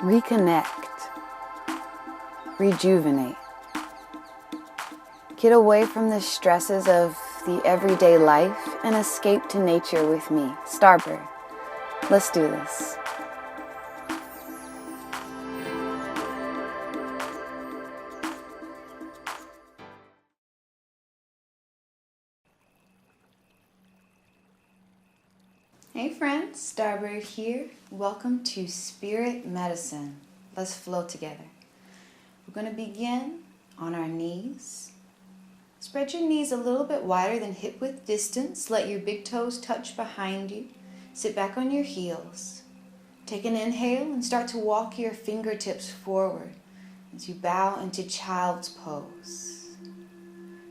reconnect, rejuvenate. Get away from the stresses of the everyday life and escape to nature with me, Starbird. Let's do this. Hey friends, Starbird here. Welcome to Spirit Medicine. Let's flow together. We're going to begin on our knees. Spread your knees a little bit wider than hip width distance. Let your big toes touch behind you. Sit back on your heels. Take an inhale and start to walk your fingertips forward as you bow into child's pose.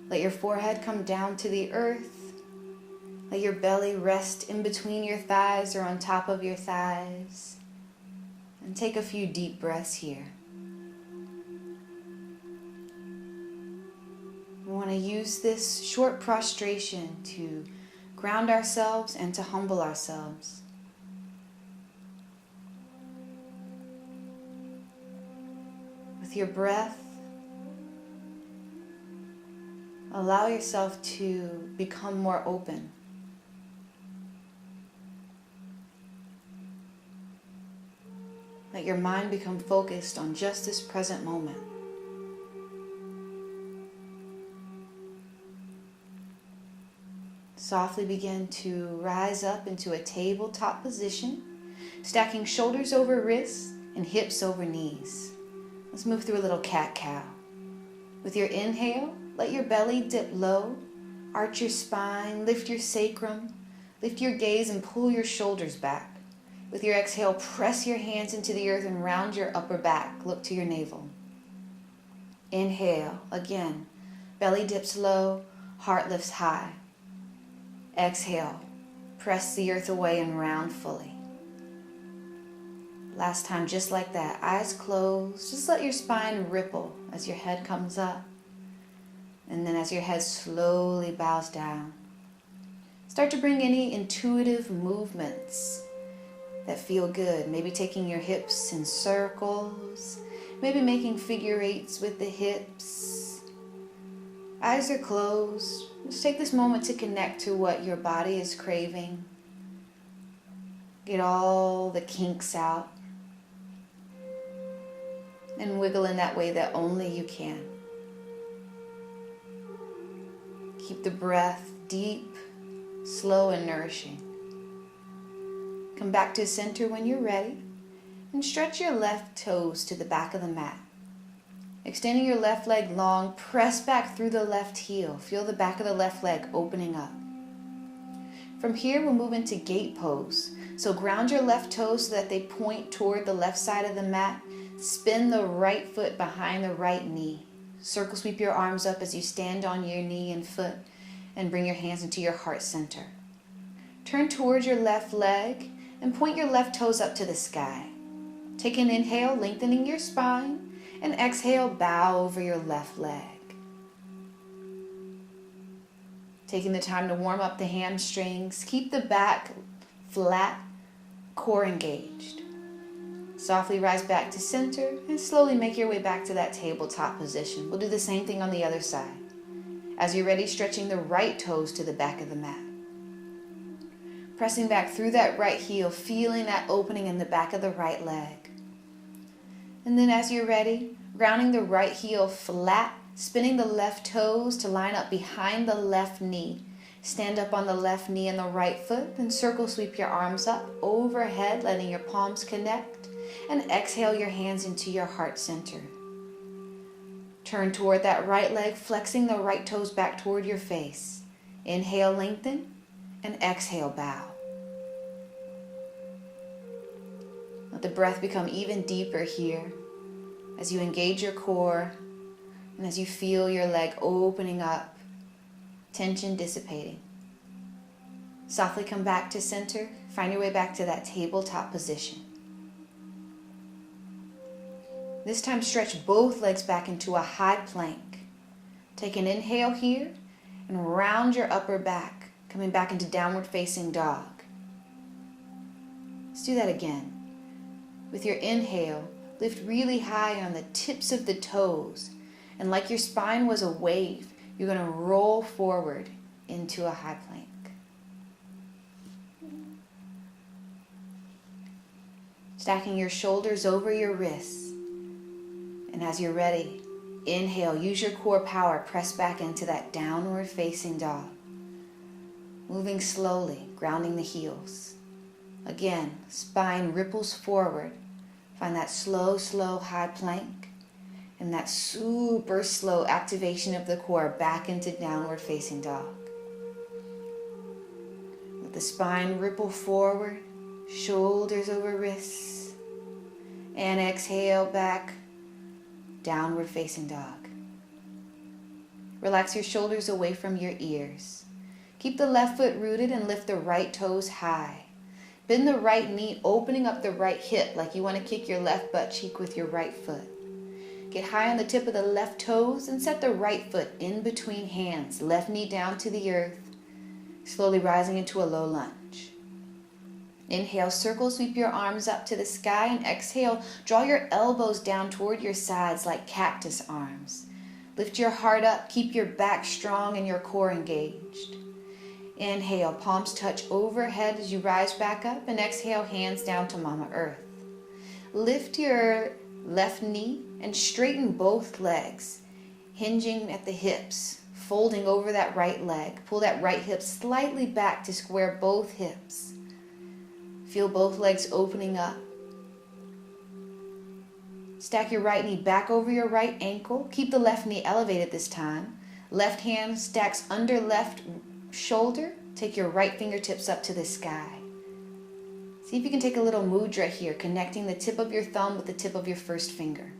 Let your forehead come down to the earth. Let your belly rest in between your thighs or on top of your thighs. And take a few deep breaths here. We want to use this short prostration to ground ourselves and to humble ourselves. With your breath, allow yourself to become more open. Let your mind become focused on just this present moment. Softly begin to rise up into a tabletop position, stacking shoulders over wrists and hips over knees. Let's move through a little cat-cow. With your inhale, let your belly dip low, arch your spine, lift your sacrum, lift your gaze and pull your shoulders back. With your exhale, press your hands into the earth and round your upper back. Look to your navel. Inhale, again. Belly dips low, heart lifts high. Exhale, press the earth away and round fully. Last time, just like that. Eyes closed. Just let your spine ripple as your head comes up. And then as your head slowly bows down, start to bring any intuitive movements that feel good. Maybe taking your hips in circles, maybe making figure eights with the hips. Eyes are closed. Just take this moment to connect to what your body is craving. Get all the kinks out and wiggle in that way that only you can. Keep the breath deep, slow, and nourishing. Come back to center when you're ready and stretch your left toes to the back of the mat. Extending your left leg long, press back through the left heel. Feel the back of the left leg opening up. From here, we'll move into gate pose. So ground your left toes so that they point toward the left side of the mat. Spin the right foot behind the right knee. Circle sweep your arms up as you stand on your knee and foot and bring your hands into your heart center. Turn towards your left leg and point your left toes up to the sky. Take an inhale, lengthening your spine, and exhale, bow over your left leg. Taking the time to warm up the hamstrings, keep the back flat, core engaged. Softly rise back to center and slowly make your way back to that tabletop position. We'll do the same thing on the other side. As you're ready, stretching the right toes to the back of the mat. Pressing back through that right heel, feeling that opening in the back of the right leg. And then as you're ready, grounding the right heel flat, spinning the left toes to line up behind the left knee. Stand up on the left knee and the right foot, then circle sweep your arms up overhead, letting your palms connect, and exhale your hands into your heart center. Turn toward that right leg, flexing the right toes back toward your face. Inhale, lengthen, and exhale, bow. Let the breath become even deeper here as you engage your core and as you feel your leg opening up, tension dissipating. Softly come back to center. Find your way back to that tabletop position. This time, stretch both legs back into a high plank. Take an inhale here and round your upper back, coming back into downward facing dog. Let's do that again. With your inhale, Lift really high on the tips of the toes. And like your spine was a wave, you're going to roll forward into a high plank. Stacking your shoulders over your wrists. And as you're ready, inhale, use your core power, press back into that downward facing dog. Moving slowly, grounding the heels. Again, spine ripples forward. Find that slow, slow high plank. And that super slow activation of the core back into downward facing dog. Let the spine ripple forward, shoulders over wrists. And exhale back, downward facing dog. Relax your shoulders away from your ears. Keep the left foot rooted and lift the right toes high. Bend the right knee, opening up the right hip like you want to kick your left butt cheek with your right foot. Get high on the tip of the left toes and set the right foot in between hands. Left knee down to the earth, slowly rising into a low lunge. Inhale, circle, sweep your arms up to the sky, and exhale, draw your elbows down toward your sides like cactus arms. Lift your heart up, keep your back strong and your core engaged. Inhale, palms touch overhead as you rise back up, and exhale, hands down to Mama Earth. Lift your left knee and straighten both legs, hinging at the hips, folding over that right leg. Pull that right hip slightly back to square both hips. Feel both legs opening up. Stack your right knee back over your right ankle. Keep the left knee elevated this time. Left hand stacks under left shoulder. Take your right fingertips up to the sky. See if you can take a little mudra here, connecting the tip of your thumb with the tip of your first finger.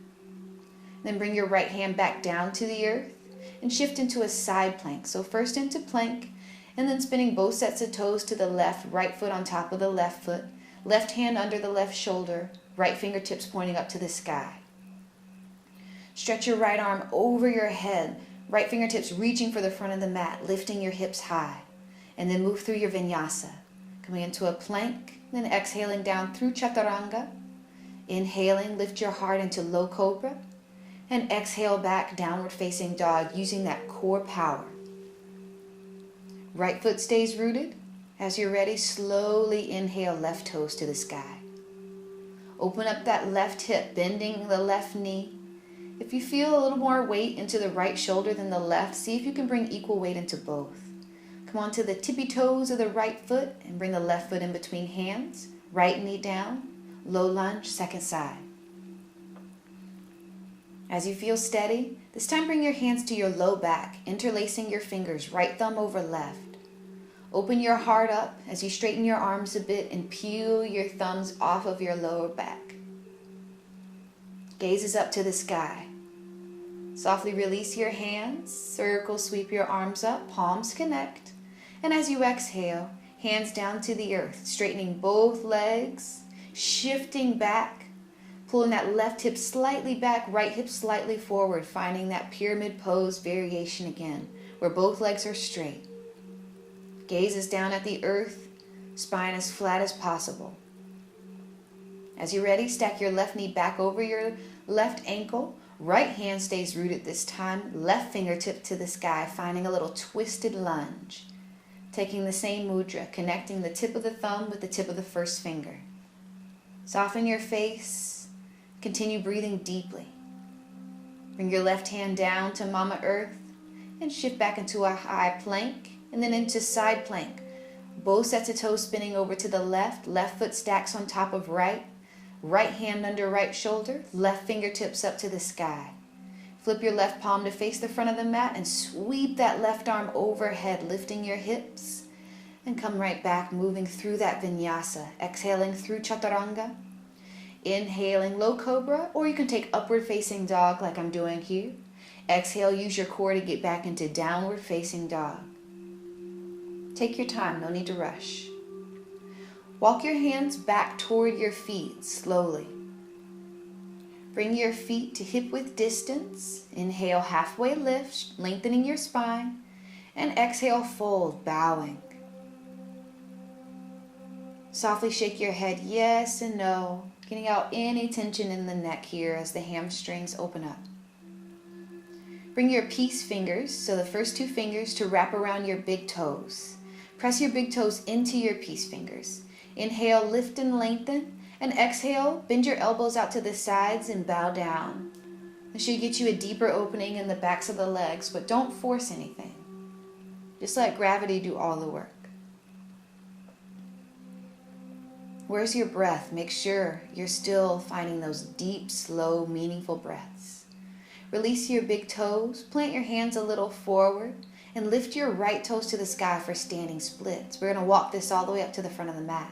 Then bring your right hand back down to the earth and shift into a side plank. So first into plank, and then spinning both sets of toes to the left, right foot on top of the left foot, left hand under the left shoulder, right fingertips pointing up to the sky. Stretch your right arm over your head, right fingertips reaching for the front of the mat, lifting your hips high. And then move through your vinyasa, coming into a plank, then exhaling down through chaturanga. Inhaling, lift your heart into low cobra, and exhale back, downward facing dog, using that core power. Right foot stays rooted. As you're ready, slowly inhale, left toes to the sky. Open up that left hip, bending the left knee. If you feel a little more weight into the right shoulder than the left, see if you can bring equal weight into both. Come onto the tippy toes of the right foot and bring the left foot in between hands. Right knee down, low lunge, second side. As you feel steady, this time bring your hands to your low back, interlacing your fingers, right thumb over left. Open your heart up as you straighten your arms a bit and peel your thumbs off of your lower back. Gaze is up to the sky. Softly release your hands, circle, sweep your arms up, palms connect. And as you exhale, hands down to the earth, straightening both legs, shifting back, pulling that left hip slightly back, right hip slightly forward, finding that pyramid pose variation again, where both legs are straight. Gaze is down at the earth, spine as flat as possible. As you're ready, stack your left knee back over your left ankle. Right hand stays rooted this time, left fingertip to the sky, finding a little twisted lunge. Taking the same mudra, connecting the tip of the thumb with the tip of the first finger. Soften your face, continue breathing deeply. Bring your left hand down to Mama Earth and shift back into a high plank and then into side plank. Both sets of toes spinning over to the left, left foot stacks on top of right, right hand under right shoulder, left fingertips up to the sky. Flip your left palm to face the front of the mat and sweep that left arm overhead, lifting your hips. And come right back, moving through that vinyasa, exhaling through chaturanga. Inhaling low cobra, or you can take upward facing dog like I'm doing here. Exhale, use your core to get back into downward facing dog. Take your time, no need to rush. Walk your hands back toward your feet slowly. Bring your feet to hip width distance. Inhale, halfway lift, lengthening your spine. And exhale, fold, bowing. Softly shake your head yes and no, getting out any tension in the neck here as the hamstrings open up. Bring your peace fingers, so the first 2 fingers, to wrap around your big toes. Press your big toes into your peace fingers. Inhale, lift and lengthen, and exhale, bend your elbows out to the sides and bow down. This should get you a deeper opening in the backs of the legs, but don't force anything. Just let gravity do all the work. Where's your breath? Make sure you're still finding those deep, slow, meaningful breaths. Release your big toes, plant your hands a little forward, and lift your right toes to the sky for standing splits. We're going to walk this all the way up to the front of the mat.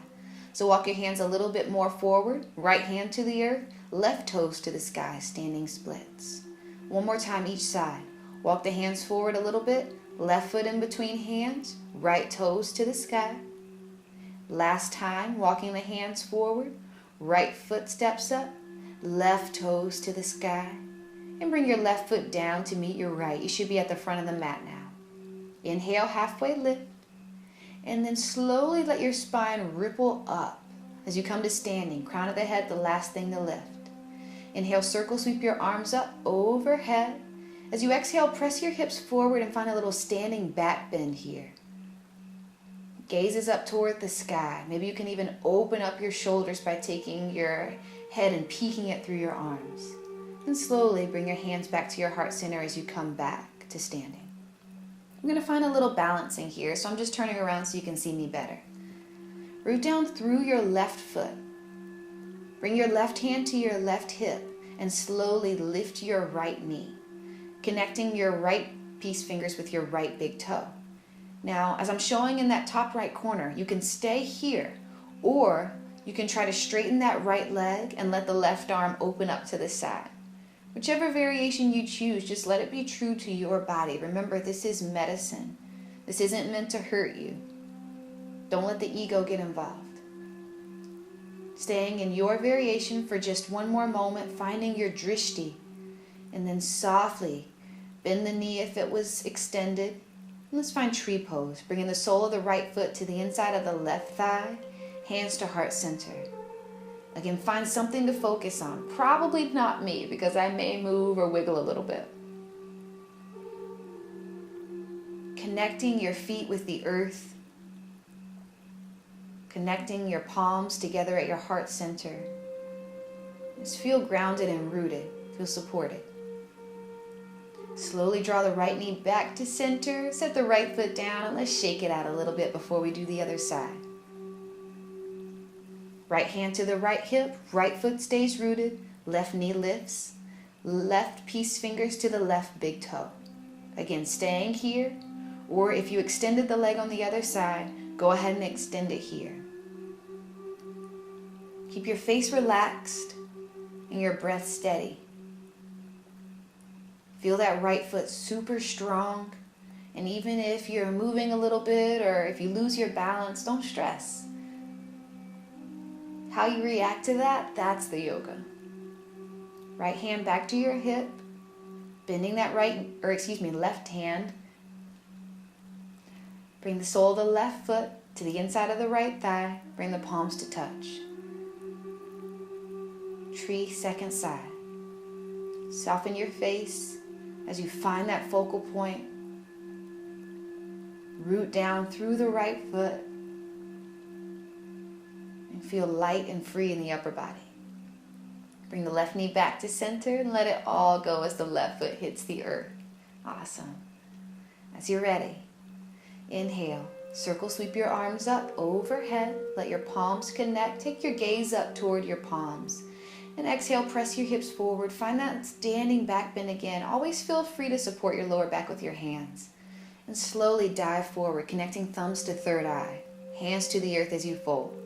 So walk your hands a little bit more forward, right hand to the earth, left toes to the sky, standing splits. One more time each side. Walk the hands forward a little bit, left foot in between hands, right toes to the sky. Last time, walking the hands forward, right foot steps up, left toes to the sky. And bring your left foot down to meet your right. You should be at the front of the mat now. Inhale, halfway lift. And then slowly let your spine ripple up as you come to standing. Crown of the head, the last thing to lift. Inhale, circle sweep your arms up overhead. As you exhale, press your hips forward and find a little standing back bend here. Gaze is up toward the sky. Maybe you can even open up your shoulders by taking your head and peeking it through your arms. And slowly bring your hands back to your heart center as you come back to standing. I'm going to find a little balancing here, so I'm just turning around so you can see me better. Root down through your left foot. Bring your left hand to your left hip and slowly lift your right knee, connecting your right peace fingers with your right big toe. Now, as I'm showing in that top right corner, you can stay here, or you can try to straighten that right leg and let the left arm open up to the side. Whichever variation you choose, just let it be true to your body. Remember, this is medicine. This isn't meant to hurt you. Don't let the ego get involved. Staying in your variation for just one more moment, finding your drishti, and then softly bend the knee if it was extended. And let's find tree pose, bringing the sole of the right foot to the inside of the left thigh, hands to heart center. Again, find something to focus on. Probably not me, because I may move or wiggle a little bit. Connecting your feet with the earth. Connecting your palms together at your heart center. Just feel grounded and rooted. Feel supported. Slowly draw the right knee back to center. Set the right foot down and let's shake it out a little bit before we do the other side. Right hand to the right hip, right foot stays rooted, left knee lifts, left peace fingers to the left big toe. Again, staying here, or if you extended the leg on the other side, go ahead and extend it here. Keep your face relaxed and your breath steady. Feel that right foot super strong, and even if you're moving a little bit or if you lose your balance, don't stress. How you react to that, that's the yoga. Right hand back to your hip, bending that left hand. Bring the sole of the left foot to the inside of the right thigh. Bring the palms to touch. Tree, second side. Soften your face as you find that focal point. Root down through the right foot. And feel light and free in the upper body. Bring the left knee back to center and let it all go as the left foot hits the earth. Awesome. As you're ready, inhale. Circle sweep your arms up overhead. Let your palms connect. Take your gaze up toward your palms. And exhale, press your hips forward. Find that standing back bend again. Always feel free to support your lower back with your hands. And slowly dive forward, connecting thumbs to third eye. Hands to the earth as you fold.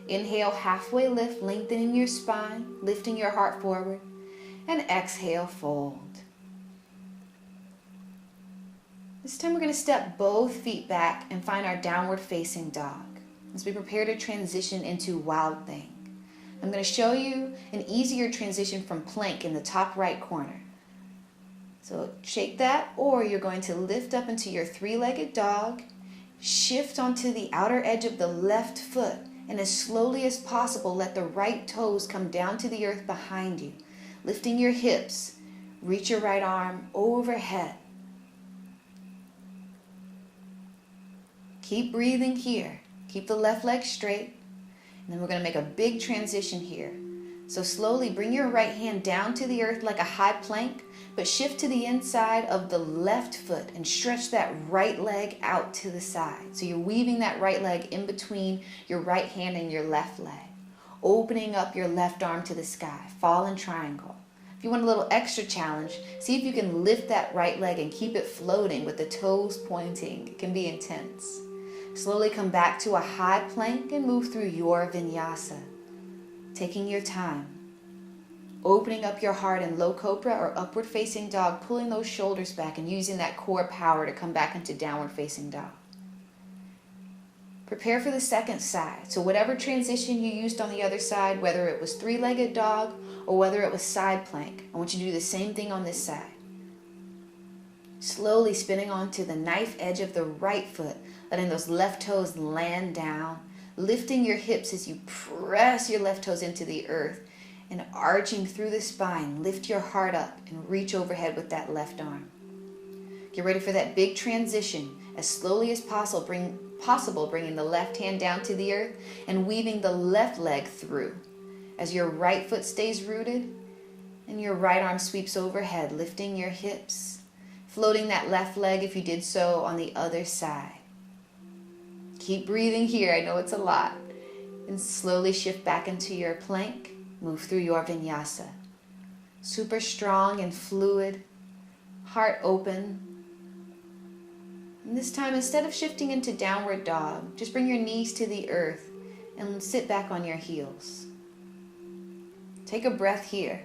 Inhale, halfway lift, lengthening your spine, lifting your heart forward. And exhale, fold. This time we're going to step both feet back and find our downward facing dog as we prepare to transition into wild thing. I'm going to show you an easier transition from plank in the top right corner. So shake that, or you're going to lift up into your three-legged dog, shift onto the outer edge of the left foot, And as slowly as possible, let the right toes come down to the earth behind you. Lifting your hips, reach your right arm overhead. Keep breathing here. Keep the left leg straight. And then we're going to make a big transition here. So slowly bring your right hand down to the earth like a high plank, but shift to the inside of the left foot and stretch that right leg out to the side. So you're weaving that right leg in between your right hand and your left leg. Opening up your left arm to the sky, fallen triangle. If you want a little extra challenge, see if you can lift that right leg and keep it floating with the toes pointing. It can be intense. Slowly come back to a high plank and move through your vinyasa. Taking your time. Opening up your heart in low cobra or upward facing dog, pulling those shoulders back and using that core power to come back into downward facing dog. Prepare for the second side. So whatever transition you used on the other side, whether it was three-legged dog or whether it was side plank, I want you to do the same thing on this side. Slowly spinning onto the knife edge of the right foot, letting those left toes land down, lifting your hips as you press your left toes into the earth and arching through the spine. Lift your heart up and reach overhead with that left arm. Get ready for that big transition as slowly as possible, bringing the left hand down to the earth and weaving the left leg through as your right foot stays rooted and your right arm sweeps overhead, lifting your hips, floating that left leg if you did so on the other side. Keep breathing here. I know it's a lot. And slowly shift back into your plank. Move through your vinyasa. Super strong and fluid. Heart open. And this time, instead of shifting into downward dog, just bring your knees to the earth and sit back on your heels. Take a breath here.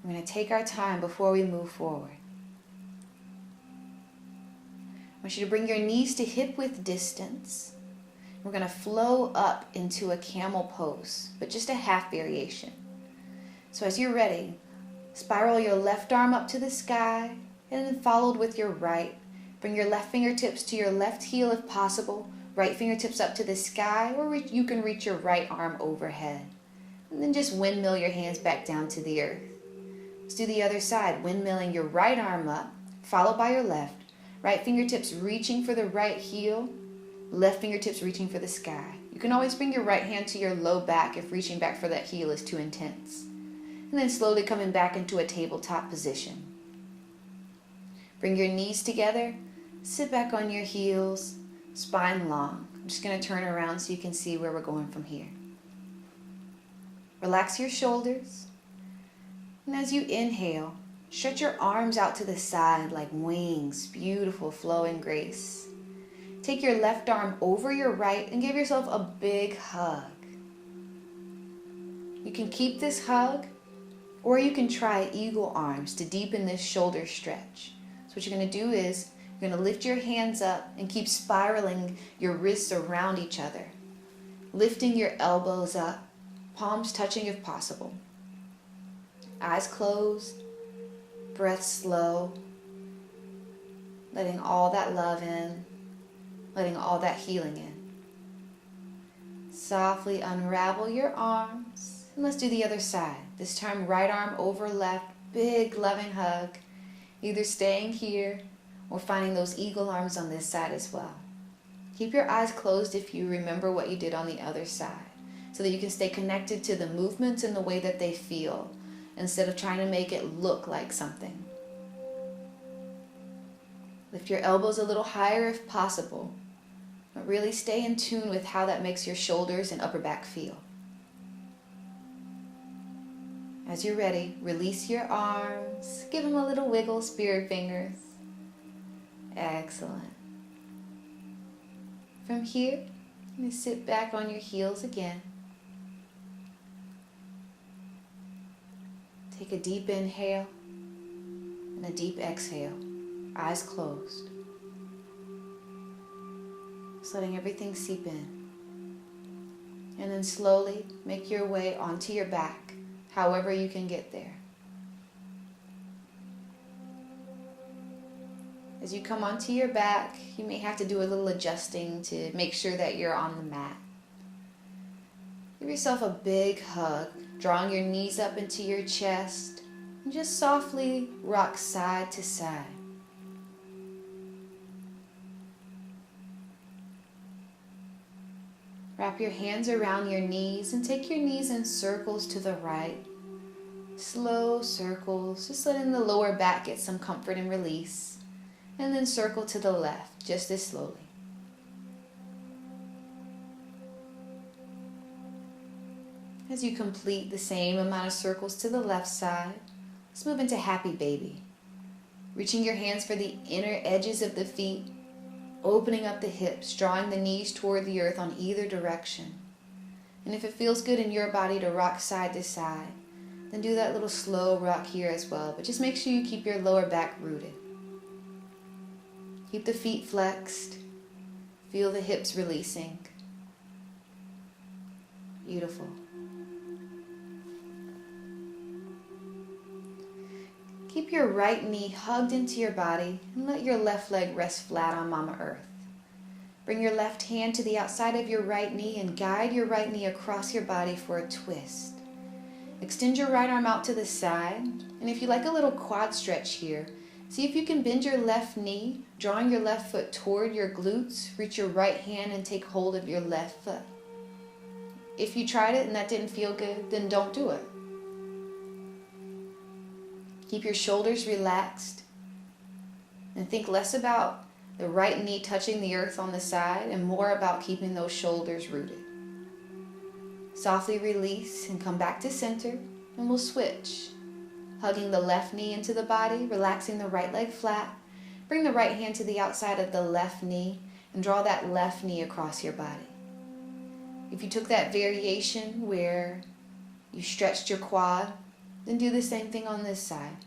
We're going to take our time before we move forward. I want you to bring your knees to hip width distance. We're going to flow up into a camel pose, but just a half variation. So as you're ready, spiral your left arm up to the sky and then followed with your right. Bring your left fingertips to your left heel if possible, right fingertips up to the sky, or you can reach your right arm overhead. And then just windmill your hands back down to the earth. Let's do the other side, windmilling your right arm up, followed by your left. Right fingertips reaching for the right heel, left fingertips reaching for the sky. You can always bring your right hand to your low back if reaching back for that heel is too intense. And then slowly coming back into a tabletop position. Bring your knees together, sit back on your heels, spine long. I'm just going to turn around so you can see where we're going from here. Relax your shoulders. And as you inhale, stretch your arms out to the side like wings, beautiful flowing grace. Take your left arm over your right and give yourself a big hug. You can keep this hug, or you can try eagle arms to deepen this shoulder stretch. So what you're going to do is, you're going to lift your hands up and keep spiraling your wrists around each other. Lifting your elbows up, palms touching if possible. Eyes closed. Breath slow, letting all that love in, letting all that healing in. Softly unravel your arms, and let's do the other side. This time, right arm over left, big loving hug, either staying here or finding those eagle arms on this side as well. Keep your eyes closed if you remember what you did on the other side, so that you can stay connected to the movements and the way that they feel, instead of trying to make it look like something. Lift your elbows a little higher if possible, but really stay in tune with how that makes your shoulders and upper back feel. As you're ready, release your arms, give them a little wiggle, spirit fingers. Excellent. From here, you sit back on your heels again. Take a deep inhale and a deep exhale, eyes closed. Just letting everything seep in. And then slowly make your way onto your back, however you can get there. As As you come onto your back, you may have to do a little adjusting to make sure that you're on the mat. Give yourself a big hug, drawing your knees up into your chest, and just softly rock side to side. Wrap your hands around your knees and take your knees in circles to the right. Slow circles, just letting the lower back get some comfort and release. And then circle to the left, just as slowly. As you complete the same amount of circles to the left side, let's move into happy baby. Reaching your hands for the inner edges of the feet, opening up the hips, drawing the knees toward the earth on either direction. And if it feels good in your body to rock side to side, then do that little slow rock here as well. But just make sure you keep your lower back rooted. Keep the feet flexed. Feel the hips releasing. Beautiful. Keep your right knee hugged into your body and let your left leg rest flat on Mama Earth. Bring your left hand to the outside of your right knee and guide your right knee across your body for a twist. Extend your right arm out to the side, and if you like a little quad stretch here, see if you can bend your left knee, drawing your left foot toward your glutes. Reach your right hand and take hold of your left foot. If you tried it and that didn't feel good, then don't do it. Keep your shoulders relaxed and think less about the right knee touching the earth on the side and more about keeping those shoulders rooted. Softly release and come back to center, and we'll switch. Hugging the left knee into the body, relaxing the right leg flat. Bring the right hand to the outside of the left knee and draw that left knee across your body. If you took that variation where you stretched your quad, then do the same thing on this side.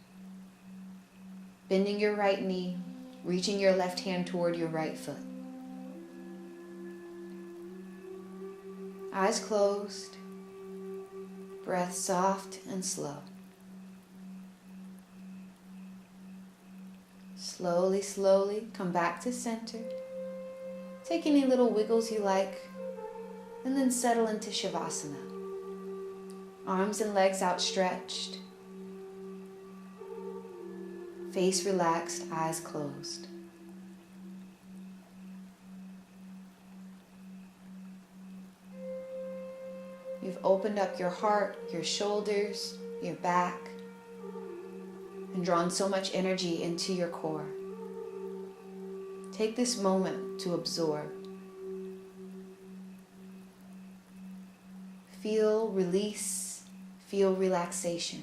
Bending your right knee, reaching your left hand toward your right foot. Eyes closed, breath soft and slow. Slowly, slowly come back to center. Take any little wiggles you like, and then settle into Shavasana. Arms and legs outstretched. Face relaxed, eyes closed. You've opened up your heart, your shoulders, your back, and drawn so much energy into your core. Take this moment to absorb. Feel release, feel relaxation.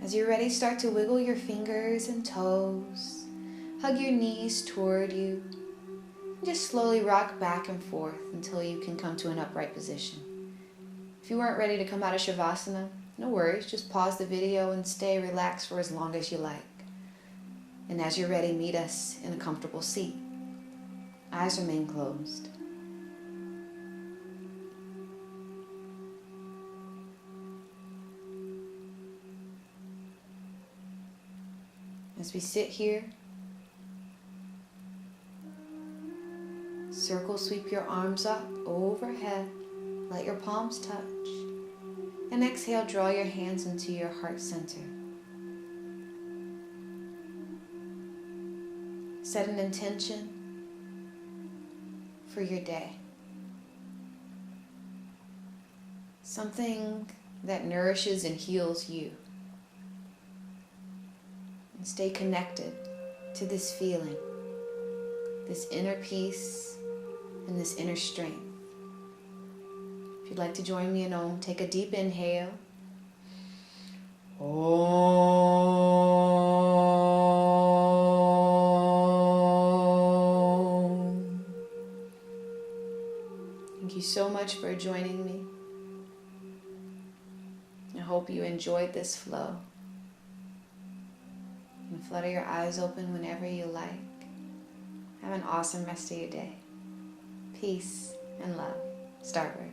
As you're ready, start to wiggle your fingers and toes. Hug your knees toward you. Just slowly rock back and forth until you can come to an upright position. If you weren't ready to come out of Shavasana, no worries, just pause the video and stay relaxed for as long as you like. And as you're ready, meet us in a comfortable seat. Eyes remain closed. As we sit here, circle sweep your arms up overhead, let your palms touch, and exhale, draw your hands into your heart center. Set an intention for your day. Something that nourishes and heals you. And stay connected to this feeling, this inner peace, and this inner strength. If you'd like to join me in Om, take a deep inhale. Om. Thank you so much for joining me. I hope you enjoyed this flow. And flutter your eyes open whenever you like. Have an awesome rest of your day. Peace and love. Starbird.